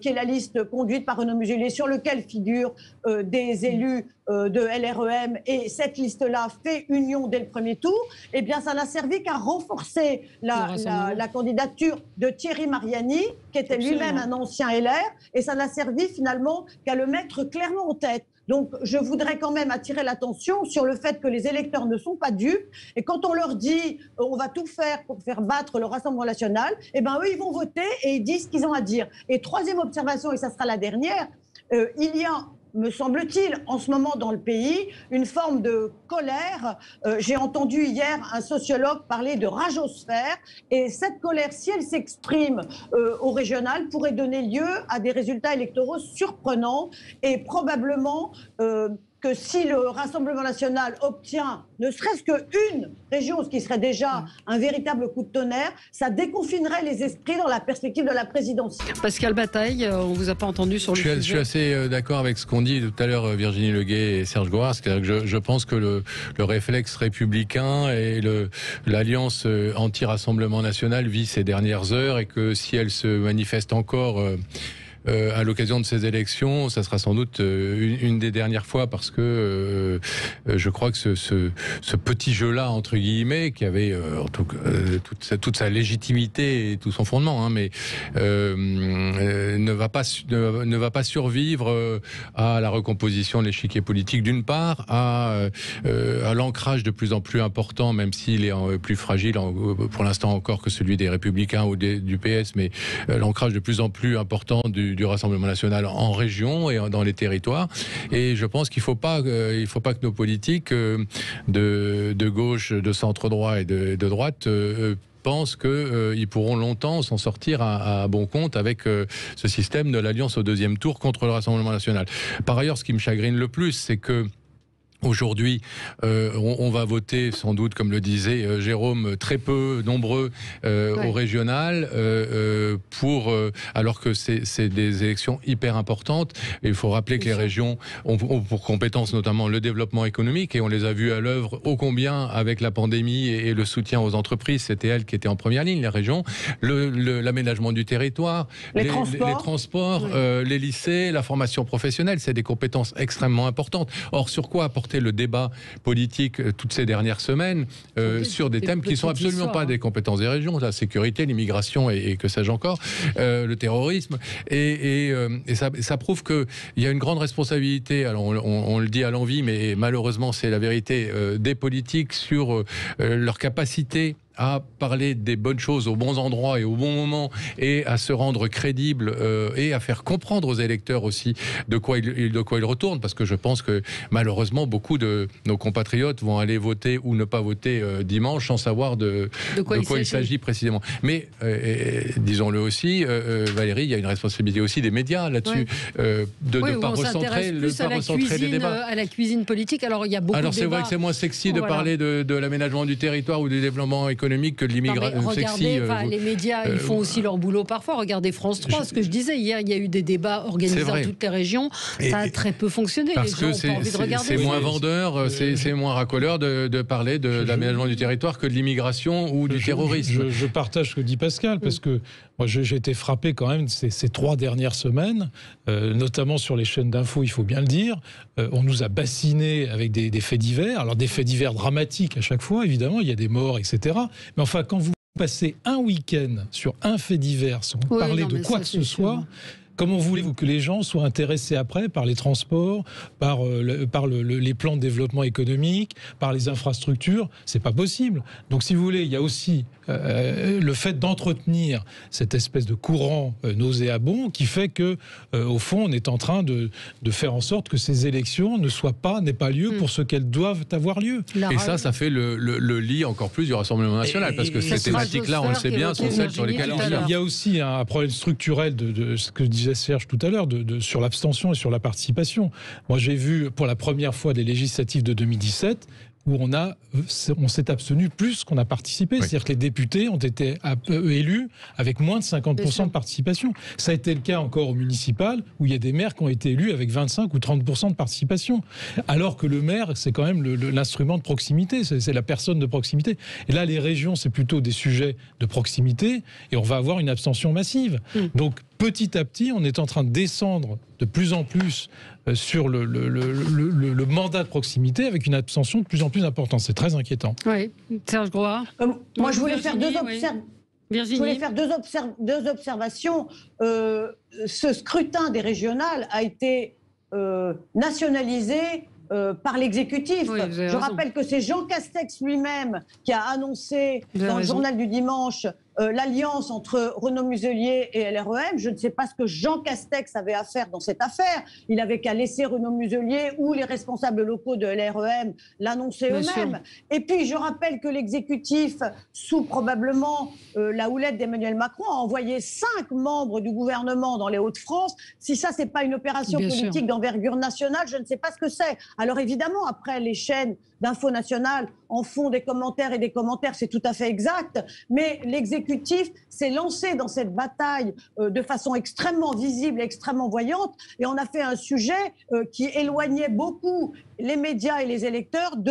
qui est la liste conduite par Renaud Muselier, sur laquelle figurent des élus de LREM, et cette liste-là fait union dès le premier tour, eh bien ça n'a servi qu'à renforcer la candidature de Thierry Mariani, qui était lui-même un ancien LR, et ça n'a servi finalement qu'à le mettre clairement en tête. Donc, je voudrais quand même attirer l'attention sur le fait que les électeurs ne sont pas dupes. Et quand on leur dit on va tout faire pour faire battre le Rassemblement national, eh ben eux, ils vont voter et ils disent ce qu'ils ont à dire. Et troisième observation, et ça sera la dernière, il y a, me semble-t-il, en ce moment dans le pays, une forme de colère. J'ai entendu hier un sociologue parler de rageosphère, et cette colère, si elle s'exprime au régional, pourrait donner lieu à des résultats électoraux surprenants, et probablement que si le Rassemblement national obtient ne serait-ce qu'une région, ce qui serait déjà un véritable coup de tonnerre, ça déconfinerait les esprits dans la perspective de la présidentielle. Pascal Bataille, on ne vous a pas entendu sur le sujet. Je suis assez d'accord avec ce qu'ont dit tout à l'heure Virginie Leguet et Serge Grouard. Je pense que le réflexe républicain et l'alliance anti-Rassemblement national vit ces dernières heures, et que si elle se manifeste encore à l'occasion de ces élections, ça sera sans doute une des dernières fois, parce que je crois que ce petit jeu-là, entre guillemets, qui avait en tout cas, toute sa légitimité et tout son fondement, mais ne va pas survivre à la recomposition de l'échiquier politique, d'une part, à l'ancrage de plus en plus important, même s'il est plus fragile pour l'instant encore que celui des Républicains ou du PS, mais l'ancrage de plus en plus important du Rassemblement national en région et dans les territoires. Et je pense qu'il ne faut pas que nos politiques de gauche, de centre-droit et de droite pensent qu'ils pourront longtemps s'en sortir à bon compte avec ce système de l'alliance au deuxième tour contre le Rassemblement national. Par ailleurs, ce qui me chagrine le plus, c'est que Aujourd'hui, on va voter sans doute, comme le disait Jérôme, très peu nombreux au régional, alors que c'est des élections hyper importantes. Et il faut rappeler que les régions ont pour compétence notamment le développement économique, et on les a vus à l'œuvre ô combien avec la pandémie et le soutien aux entreprises. C'était elles qui étaient en première ligne, les régions. L'aménagement du territoire, les transports, les lycées, la formation professionnelle, c'est des compétences extrêmement importantes. Or, sur quoi apporter le débat politique toutes ces dernières semaines sur des thèmes qui ne sont absolument pas des compétences des régions, la sécurité, l'immigration et que sais-je encore, le terrorisme. Et ça prouve qu'il y a une grande responsabilité, alors on le dit à l'envi, mais malheureusement c'est la vérité, des politiques sur leur capacité à parler des bonnes choses aux bons endroits et au bon moment, et à se rendre crédible et à faire comprendre aux électeurs aussi de quoi ils retournent, parce que je pense que malheureusement beaucoup de nos compatriotes vont aller voter ou ne pas voter dimanche sans savoir de quoi il s'agit précisément. Mais disons-le aussi, Valérie, il y a une responsabilité aussi des médias là-dessus, de ne pas recentrer les débats. À la cuisine politique, alors il y a beaucoup de débats. Alors c'est vrai que c'est moins sexy de parler de l'aménagement du territoire ou du développement économique que de l'immigration. Regardez, les médias, ils font aussi leur boulot parfois. Regardez France 3, ce que je disais hier, il y a eu des débats organisés dans toutes les régions. Ça a très peu fonctionné. Parce que c'est moins vendeur, c'est moins racoleur de parler de l'aménagement du territoire que de l'immigration ou du terrorisme. Je partage ce que dit Pascal, parce que moi j'ai été frappé quand même ces 3 dernières semaines, notamment sur les chaînes d'infos, il faut bien le dire. On nous a bassinés avec des faits divers, alors des faits divers dramatiques à chaque fois, évidemment, il y a des morts, etc. Mais enfin, quand vous passez un week-end sur un fait divers sans parler de quoi que ce soit, comment voulez-vous que les gens soient intéressés après par les transports, par les plans de développement économique, par les infrastructures? C'est pas possible. Donc, si vous voulez, il y a aussi le fait d'entretenir cette espèce de courant nauséabond qui fait que, au fond, on est en train de faire en sorte que ces élections n'aient pas lieu pour ce qu'elles doivent avoir lieu. Et ça fait le lit encore plus du Rassemblement national, parce que ces thématiques-là, on le sait bien, sont celles sur lesquelles il y a aussi un problème structurel de ce que disait Serge tout à l'heure, sur l'abstention et sur la participation. Moi, j'ai vu pour la première fois des législatives de 2017 où on s'est abstenu plus qu'on a participé. Oui. C'est-à-dire que les députés ont été élus avec moins de 50% de participation. Ça a été le cas encore au municipal, où il y a des maires qui ont été élus avec 25 ou 30% de participation. Alors que le maire, c'est quand même l'instrument de proximité, c'est la personne de proximité. Et là, les régions, c'est plutôt des sujets de proximité, et on va avoir une abstention massive. Donc, petit à petit, on est en train de descendre de plus en plus sur le mandat de proximité, avec une abstention de plus en plus importante. C'est très inquiétant. Oui, Serge Groard. Moi, je voulais faire deux observations. Ce scrutin des régionales a été nationalisé par l'exécutif. Je rappelle que c'est Jean Castex lui-même qui a annoncé dans le journal du dimanche l'alliance entre Renaud Muselier et LREM. Je ne sais pas ce que Jean Castex avait à faire dans cette affaire. Il avait qu'à laisser Renaud Muselier ou les responsables locaux de LREM l'annoncer eux-mêmes. Et puis, je rappelle que l'exécutif, sous probablement la houlette d'Emmanuel Macron, a envoyé 5 membres du gouvernement dans les Hauts-de-France. Si ça, c'est pas une opération politique d'envergure nationale, je ne sais pas ce que c'est. Alors évidemment, après, les chaînes d'info nationale en font des commentaires et des commentaires, c'est tout à fait exact. Mais l'exécutif s'est lancé dans cette bataille de façon extrêmement visible et extrêmement voyante. Et on a fait un sujet qui éloignait beaucoup les médias et les électeurs du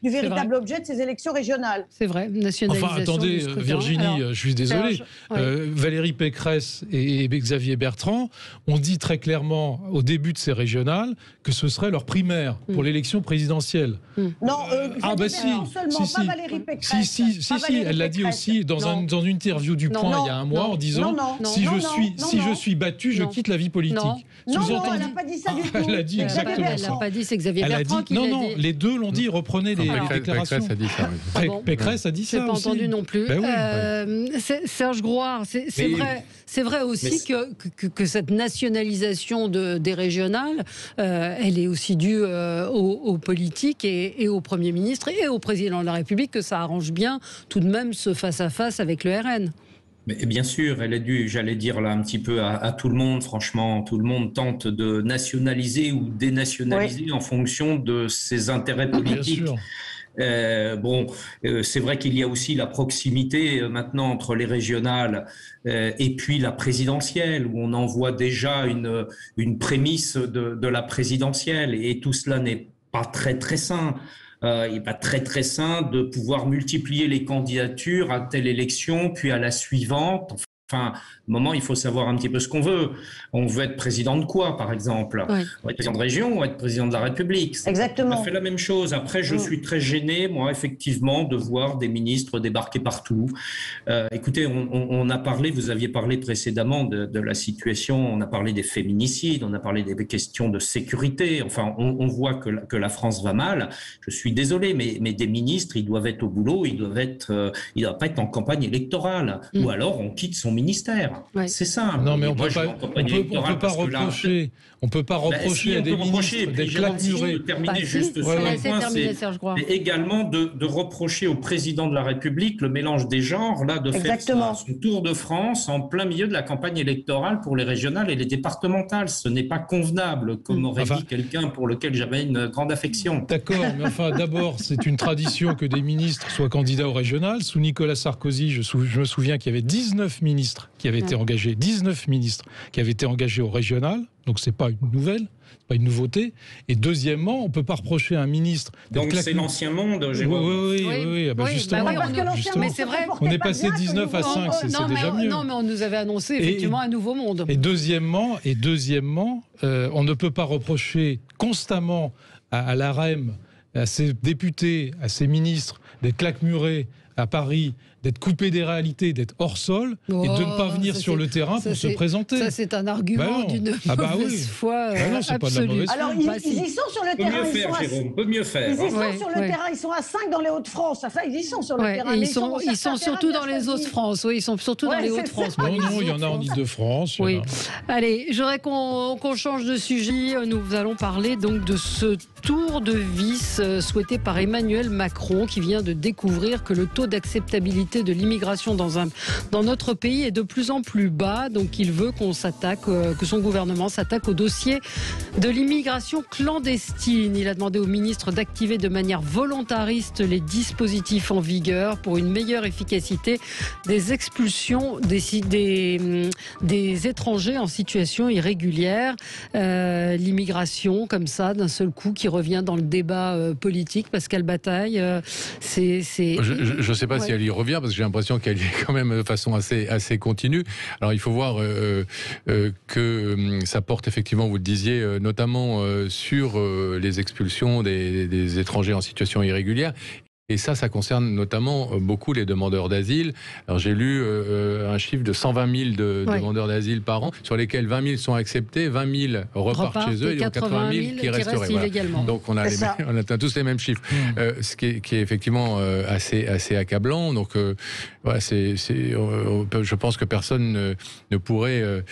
véritable objet de ces élections régionales. C'est vrai, nationalisation. Enfin, attendez, Virginie, je suis désolé. Valérie Pécresse et Xavier Bertrand ont dit très clairement au début de ces régionales que ce serait leur primaire pour l'élection présidentielle. Non, pas Valérie Pécresse. Si, elle l'a dit aussi dans une interview du Point il y a un mois en disant si je suis battue, je quitte la vie politique. Non, elle n'a pas dit ça du tout. Elle a dit exactement ça. Elle n'a pas dit, c'est Xavier Bertrand qui l'a dit. Non, les deux l'ont dit, reprenez les déclarations. Pécresse a dit ça. Pécresse a dit ça. Je n'ai pas entendu non plus. Serge Groard, c'est vrai aussi que cette nationalisation des régionales, elle est aussi due aux politiques et au Premier ministre et au Président de la République, que ça arrange bien tout de même ce face-à-face avec le RN. Mais bien sûr, elle est due, j'allais dire là un petit peu à tout le monde, franchement, tout le monde tente de nationaliser ou dénationaliser en fonction de ses intérêts politiques. Bien sûr. C'est vrai qu'il y a aussi la proximité maintenant entre les régionales et puis la présidentielle, où on en voit déjà une prémisse de la présidentielle, et tout cela n'est pas très très sain. Il n'est pas très très sain de pouvoir multiplier les candidatures à telle élection, puis à la suivante. Enfin, à un moment, il faut savoir un petit peu ce qu'on veut. On veut être président de quoi, par exemple? On veut être président de région ou être président de la République? Exactement. On a fait la même chose. Après, je suis très gêné, moi, effectivement, de voir des ministres débarquer partout. Écoutez, on a parlé, vous aviez parlé précédemment de la situation, on a parlé des féminicides, on a parlé des questions de sécurité. Enfin, on voit que la France va mal. Je suis désolé, mais des ministres, ils doivent être au boulot, ils doivent pas être en campagne électorale. Ou alors, on quitte son ministère. C'est simple. Non, mais on peut pas reprocher à des ministres d'être claquemurés. C'est également de reprocher au président de la République le mélange des genres, là, de faire son tour de France en plein milieu de la campagne électorale pour les régionales et les départementales. Ce n'est pas convenable, comme aurait dit quelqu'un pour lequel j'avais une grande affection. D'accord, mais enfin, d'abord, c'est une tradition que des ministres soient candidats au régional. Sous Nicolas Sarkozy, je me souviens qu'il y avait 19 ministres qui avaient été engagés, 19 ministres qui avaient été engagés au régional, donc c'est pas une nouvelle, c'est pas une nouveauté. Et deuxièmement, on peut pas reprocher à un ministre. Donc c'est l'ancien monde, Jérôme. Oui. Justement, mais c'est vrai. On est passé 19 à 5, c'est déjà mieux. Non, mais on nous avait annoncé effectivement un nouveau monde. Et deuxièmement, on ne peut pas reprocher constamment à l'AREM, à ses députés, à ses ministres d'être claquemurés à Paris, d'être coupé des réalités, d'être hors sol et de ne pas venir sur le terrain pour se présenter. Ça, c'est un argument d'une mauvaise foi absolue. Alors, ils y sont sur le terrain. Peut mieux faire. Ils y sont sur le terrain. Ils sont à 5 dans les Hauts-de-France. Ça, ils y sont sur le terrain. Ils sont surtout dans les Hauts-de-France. Oui, ils sont surtout dans les Hauts-de-France. Non, il y en a en Ile-de-France. Oui. Allez, je voudrais qu'on change de sujet. Nous allons parler donc de ce tour de vis souhaité par Emmanuel Macron, qui vient de découvrir que le taux d'acceptabilité de l'immigration dans notre pays est de plus en plus bas. Donc il veut que son gouvernement s'attaque au dossier de l'immigration clandestine. Il a demandé au ministre d'activer de manière volontariste les dispositifs en vigueur pour une meilleure efficacité des expulsions des étrangers en situation irrégulière. L'immigration, comme ça, d'un seul coup, qui revient dans le débat politique. Pascal Bataille, Je ne sais pas si elle y revient, parce que j'ai l'impression qu'elle y est quand même de façon assez continue. Alors il faut voir que ça porte effectivement, vous le disiez, notamment sur les expulsions des étrangers en situation irrégulière. Et ça concerne notamment beaucoup les demandeurs d'asile. Alors j'ai lu un chiffre de 120 000 demandeurs d'asile par an, sur lesquels 20 000 sont acceptés, 20 000 repartent chez eux, et 80 000 qui resteraient. Illégalement. Donc on a tous les mêmes chiffres, ce qui est effectivement assez accablant. Donc je pense que personne ne pourrait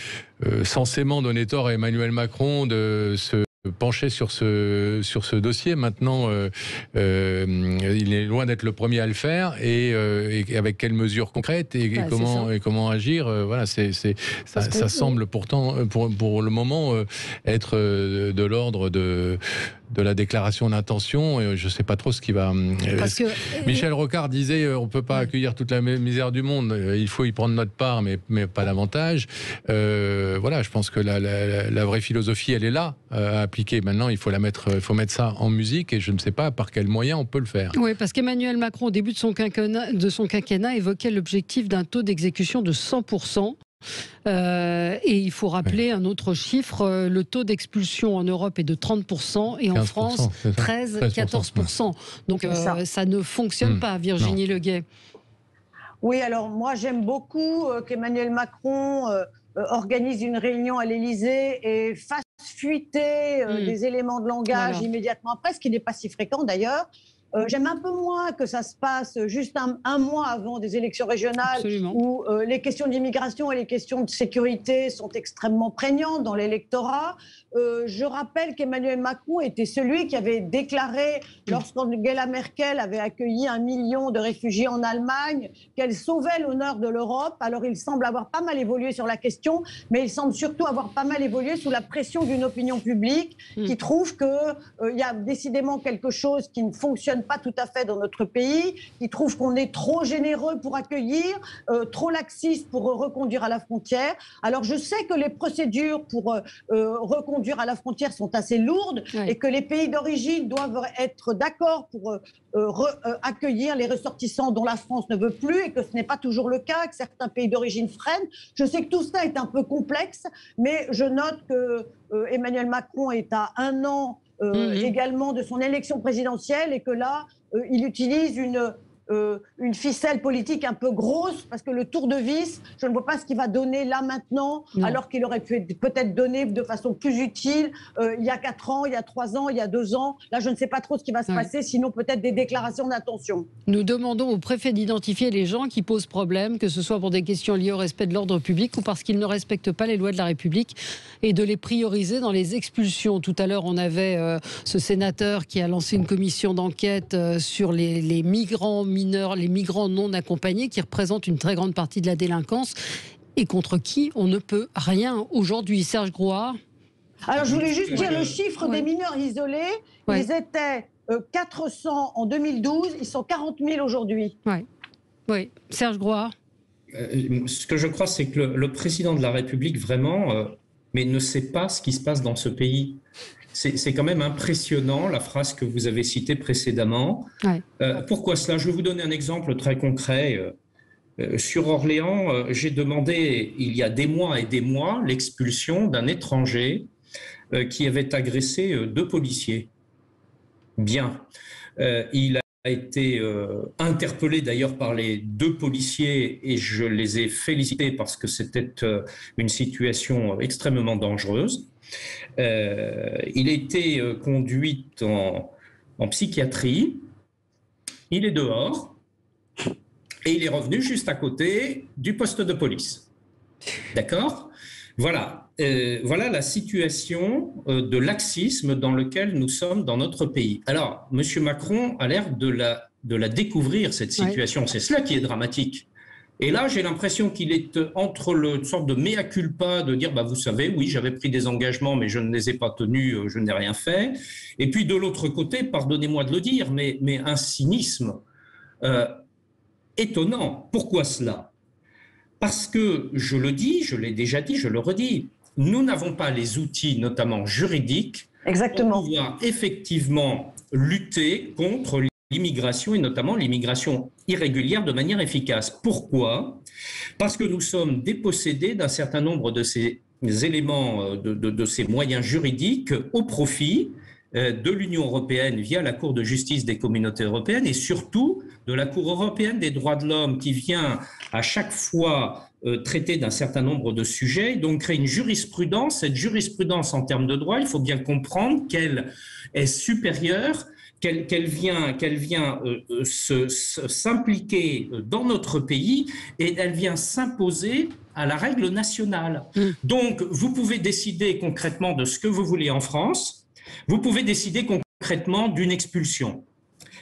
censément donner tort à Emmanuel Macron de se pencher sur ce dossier. Maintenant, il est loin d'être le premier à le faire, et avec quelles mesures concrètes et comment agir. Ça semble pourtant, pour le moment, être de l'ordre de la déclaration d'intention, et je ne sais pas trop ce qui va... Michel Rocard disait on ne peut pas accueillir toute la misère du monde, il faut y prendre notre part, mais pas davantage. Je pense que la vraie philosophie, elle est là, à appliquer. Maintenant, il faut mettre ça en musique, et je ne sais pas par quels moyens on peut le faire. Oui, parce qu'Emmanuel Macron, au début de son quinquennat, évoquait l'objectif d'un taux d'exécution de 100%. Et il faut rappeler un autre chiffre, le taux d'expulsion en Europe est de 30% et en France 13-14%. Donc ça ne fonctionne pas, Virginie Leguet. Oui, alors moi j'aime beaucoup qu'Emmanuel Macron organise une réunion à l'Élysée et fasse fuiter des éléments de langage immédiatement après, ce qui n'est pas si fréquent d'ailleurs. J'aime un peu moins que ça se passe juste un mois avant des élections régionales. Absolument. Où les questions d'immigration et les questions de sécurité sont extrêmement prégnantes dans l'électorat. Je rappelle qu'Emmanuel Macron était celui qui avait déclaré, lorsqu'Angela Merkel avait accueilli 1 million de réfugiés en Allemagne, qu'elle sauvait l'honneur de l'Europe. Alors il semble avoir pas mal évolué sur la question, mais il semble surtout avoir pas mal évolué sous la pression d'une opinion publique qui trouve qu'il y a décidément quelque chose qui ne fonctionne pas tout à fait dans notre pays, qui trouve qu'on est trop généreux pour accueillir, trop laxiste pour reconduire à la frontière. Alors je sais que les procédures pour reconduire à la frontière sont assez lourdes et que les pays d'origine doivent être d'accord pour accueillir les ressortissants dont la France ne veut plus et que ce n'est pas toujours le cas, que certains pays d'origine freinent. Je sais que tout ça est un peu complexe, mais je note que Emmanuel Macron est à 1 an également de son élection présidentielle et que là, il utilise une ficelle politique un peu grosse parce que le tour de vis, je ne vois pas ce qu'il va donner là maintenant, alors qu'il aurait pu peut-être donner de façon plus utile il y a 4 ans, il y a 3 ans, il y a 2 ans. Là, je ne sais pas trop ce qui va se passer, sinon peut-être des déclarations d'intention. Nous demandons au préfet d'identifier les gens qui posent problème, que ce soit pour des questions liées au respect de l'ordre public ou parce qu'ils ne respectent pas les lois de la République, et de les prioriser dans les expulsions. Tout à l'heure, on avait ce sénateur qui a lancé une commission d'enquête sur les migrants mineurs, les migrants non accompagnés, qui représentent une très grande partie de la délinquance et contre qui on ne peut rien aujourd'hui. Serge Grouard. Alors je voulais juste dire le chiffre des mineurs isolés. Ils étaient 400 en 2012, ils sont 40 000 aujourd'hui. Oui, Serge Grouard. Ce que je crois, c'est que le président de la République, vraiment, mais ne sait pas ce qui se passe dans ce pays. C'est quand même impressionnant, la phrase que vous avez citée précédemment. Pourquoi cela? Je vais vous donner un exemple très concret. Sur Orléans, j'ai demandé, il y a des mois et des mois, l'expulsion d'un étranger qui avait agressé 2 policiers. Bien. Il a été interpellé d'ailleurs par les 2 policiers et je les ai félicités parce que c'était une situation extrêmement dangereuse. Il a été conduit en psychiatrie, il est dehors et il est revenu juste à côté du poste de police. D'accord ? Voilà. Voilà la situation de laxisme dans lequel nous sommes dans notre pays. Alors, M. Macron a l'air de la découvrir, cette situation. C'est cela qui est dramatique. Et là, j'ai l'impression qu'il est entre une sorte de mea culpa, de dire, vous savez, oui, j'avais pris des engagements, mais je ne les ai pas tenus, je n'ai rien fait. Et puis de l'autre côté, pardonnez-moi de le dire, mais un cynisme étonnant. Pourquoi cela? Parce que, je le dis, je l'ai déjà dit, je le redis, nous n'avons pas les outils, notamment juridiques, pour pouvoir effectivement lutter contre l'immigration et notamment l'immigration irrégulière de manière efficace. Pourquoi? Parce que nous sommes dépossédés d'un certain nombre de ces éléments, de ces moyens juridiques au profit de l'Union européenne via la Cour de justice des communautés européennes et surtout de la Cour européenne des droits de l'homme qui vient à chaque fois traiter d'un certain nombre de sujets, donc créer une jurisprudence. Cette jurisprudence en termes de droit, il faut bien comprendre qu'elle est supérieure, qu'elle vient s'impliquer dans notre pays et elle vient s'imposer à la règle nationale. Donc, vous pouvez décider concrètement de ce que vous voulez en France, vous pouvez décider concrètement d'une expulsion.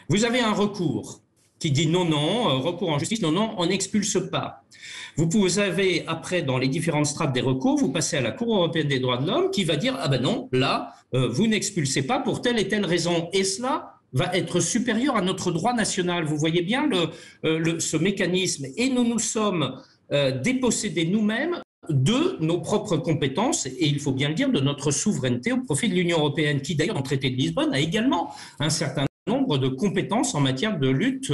Vous avez un recours qui dit non, recours en justice, non, on n'expulse pas. Vous avez après, dans les différentes strates des recours, vous passez à la Cour européenne des droits de l'homme qui va dire « Ah ben non, là, vous n'expulsez pas pour telle et telle raison. » Et cela va être supérieur à notre droit national. Vous voyez bien ce mécanisme. Et nous sommes dépossédés nous-mêmes de nos propres compétences, et il faut bien le dire, de notre souveraineté au profit de l'Union européenne, qui d'ailleurs, dans le traité de Lisbonne, a également un certain nombre de compétences en matière de lutte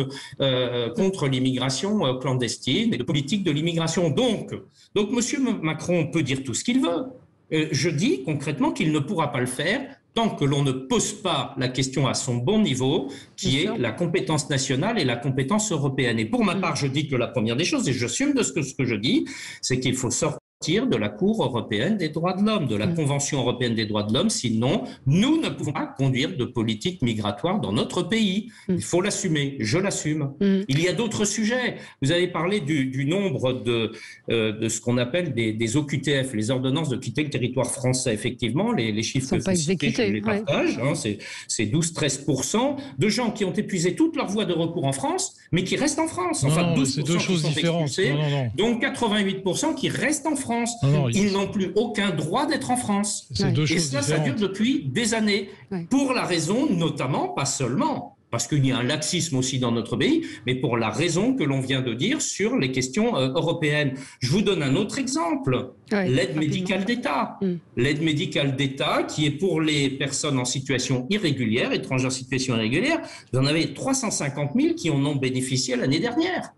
contre l'immigration clandestine et de politique de l'immigration. Donc, M. Macron peut dire tout ce qu'il veut. Je dis concrètement qu'il ne pourra pas le faire tant que l'on ne pose pas la question à son bon niveau, qui est la compétence nationale et la compétence européenne. Et pour ma part, je dis que la première des choses, et j'assume de ce que je dis, c'est qu'il faut sortir de la Cour européenne des droits de l'homme, de la Convention européenne des droits de l'homme, sinon nous ne pouvons pas conduire de politique migratoire dans notre pays. Il faut l'assumer, je l'assume. Il y a d'autres sujets. Vous avez parlé du nombre de ce qu'on appelle des OQTF, les ordonnances de quitter le territoire français. Effectivement, les chiffres que vous citez, je les partage, c'est 12-13% de gens qui ont épuisé toute leur voie de recours en France, mais qui restent en France. Enfin, 12% c'est deux choses différentes. Donc 88% qui restent en France. Ils n'ont plus aucun droit d'être en France. Et ça dure depuis des années. Pour la raison, notamment, pas seulement, parce qu'il y a un laxisme aussi dans notre pays, mais pour la raison que l'on vient de dire sur les questions européennes. Je vous donne un autre exemple. L'aide médicale d'État. L'aide médicale d'État qui est pour les personnes en situation irrégulière, étrangères en situation irrégulière, vous en avez 350 000 qui en ont bénéficié l'année dernière.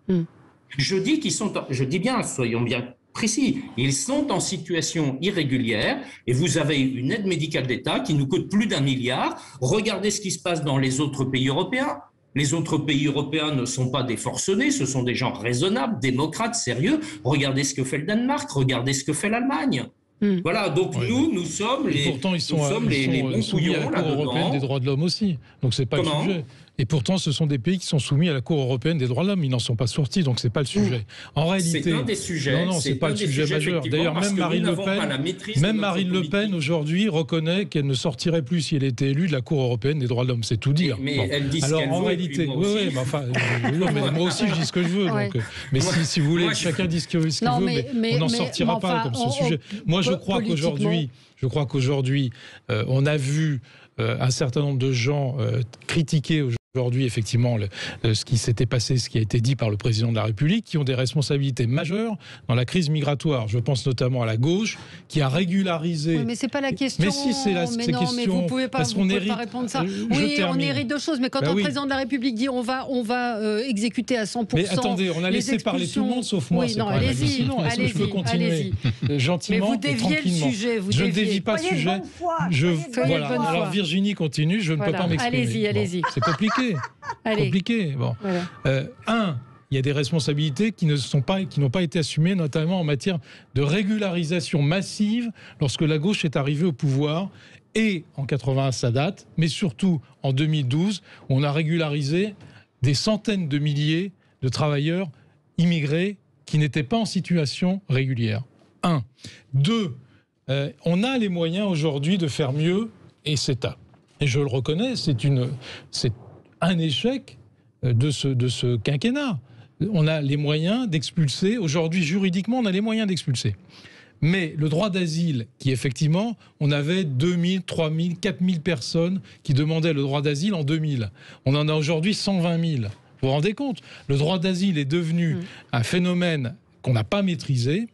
Je dis bien, soyons bien précis, ils sont en situation irrégulière et vous avez une aide médicale d'État qui nous coûte plus d'1 milliard. Regardez ce qui se passe dans les autres pays européens. Les autres pays européens ne sont pas des forcenés, ce sont des gens raisonnables, démocrates, sérieux. Regardez ce que fait le Danemark, regardez ce que fait l'Allemagne. Voilà, donc nous sommes les bons couillons à la Cour européenne des droits de l'homme aussi. Donc c'est pas le sujet. Et pourtant, ce sont des pays qui sont soumis à la Cour européenne des droits de l'homme. Ils n'en sont pas sortis, donc c'est pas le sujet. En réalité, c'est un des sujets. Non, c'est pas le sujet majeur. D'ailleurs, même Marine Le Pen aujourd'hui reconnaît qu'elle ne sortirait plus si elle était élue de la Cour européenne des droits de l'homme. C'est tout dire. Mais elle dit ce qu'elle veut. En réalité, moi aussi, je dis ce que je veux. Donc, mais si vous voulez, chacun dit ce qu'il veut, mais on n'en sortira pas comme ce sujet. Moi, je crois qu'aujourd'hui, on a vu un certain nombre de gens critiquer aujourd'hui, effectivement, ce qui s'était passé, ce qui a été dit par le président de la République, qui ont des responsabilités majeures dans la crise migratoire. Je pense notamment à la gauche, qui a régularisé... Oui, mais c'est pas la question. Mais si, c'est la question. Mais vous pouvez pas répondre ça. Oui, on hérite de choses, mais quand le président de la République dit on va exécuter à 100%... Mais attendez, on a laissé parler tout le monde, sauf moi. Oui, non, allez-y. Je peux continuer gentiment et tranquillement. Mais vous déviez le sujet. Je ne dévie pas le sujet. Alors Virginie continue, je ne peux pas m'exprimer. Allez-y. C'est compliqué. Compliqué. Bon. Voilà. Il y a des responsabilités qui n'ont pas été assumées, notamment en matière de régularisation massive lorsque la gauche est arrivée au pouvoir, et en 81 ça date, mais surtout en 2012, on a régularisé des centaines de milliers de travailleurs immigrés qui n'étaient pas en situation régulière. 1. 2. On a les moyens aujourd'hui de faire mieux, et et je le reconnais, c'est un échec de ce quinquennat. On a les moyens d'expulser. Aujourd'hui, juridiquement, on a les moyens d'expulser. Mais le droit d'asile, qui effectivement, on avait 2000, 3000, 4000 personnes qui demandaient le droit d'asile en 2000. On en a aujourd'hui 120 000. Vous vous rendez compte ? Le droit d'asile est devenu un phénomène qu'on n'a pas maîtrisé.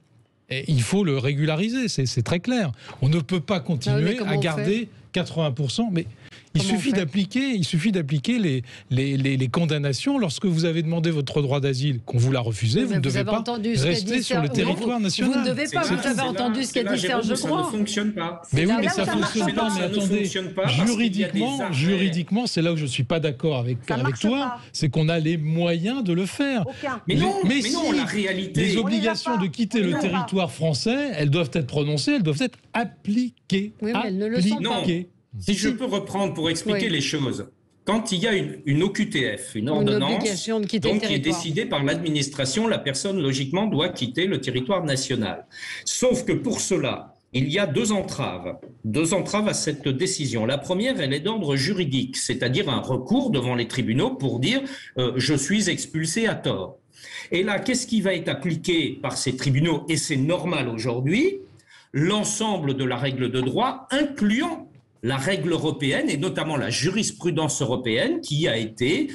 Et il faut le régulariser, c'est très clair. On ne peut pas continuer à garder 80%, mais il suffit d'appliquer les condamnations. Lorsque vous avez demandé votre droit d'asile, qu'on vous l'a refusé, vous ne devez pas rester sur le territoire national. Vous ne devez pas, vous avez entendu ce qu'a dit Serge Croix. Ça ne fonctionne pas. Mais oui, mais ça ne fonctionne pas. Mais attendez, juridiquement, c'est là où je ne suis pas d'accord avec toi, c'est qu'on a les moyens de le faire. Mais non, la réalité... Les obligations de quitter le territoire français, elles doivent être prononcées, elles doivent être appliquées. Oui, mais elles ne le sont pas. Si je peux reprendre pour expliquer les choses, quand il y a une OQTF, une ordonnance qui est décidée par l'administration, la personne logiquement doit quitter le territoire national. Sauf que pour cela, il y a deux entraves à cette décision. La première, elle est d'ordre juridique, c'est-à-dire un recours devant les tribunaux pour dire je suis expulsé à tort. Et là, qu'est-ce qui va être appliqué par ces tribunaux, et c'est normal aujourd'hui, l'ensemble de la règle de droit, incluant la règle européenne et notamment la jurisprudence européenne qui a été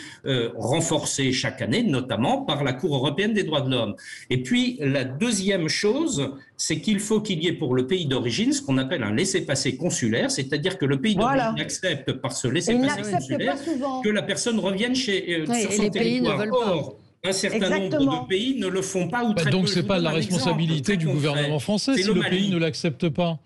renforcée chaque année, notamment par la Cour européenne des droits de l'homme. Et puis la deuxième chose, c'est qu'il faut qu'il y ait pour le pays d'origine ce qu'on appelle un laissez-passer consulaire, c'est-à dire que le pays d'origine accepte par ce laissez-passer consulaire que la personne revienne sur son territoire. Or, un certain nombre de pays ne le font pas ou très peu. Donc c'est pas la responsabilité du gouvernement français si le pays ne l'accepte pas.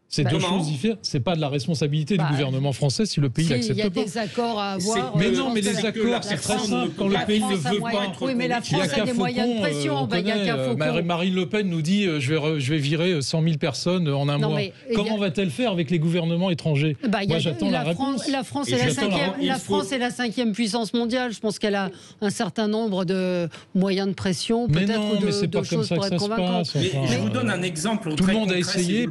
C'est deux choses différentes. C'est pas de la responsabilité du gouvernement français si le pays n'accepte pas. Il y a des accords à avoir. Mais non, mais les accords, c'est très simple. Quand le pays ne veut pas. Oui, mais la France a des moyens de pression. Marine Le Pen nous dit je vais virer 100 000 personnes en un mois. Comment va-t-elle faire avec les gouvernements étrangers? Moi, j'attends la réponse. La France est la cinquième puissance mondiale. Je pense qu'elle a un certain nombre de moyens de pression, peut-être, ou de choses pour être convaincante. Je vous donne un exemple. Tout le monde a essayé.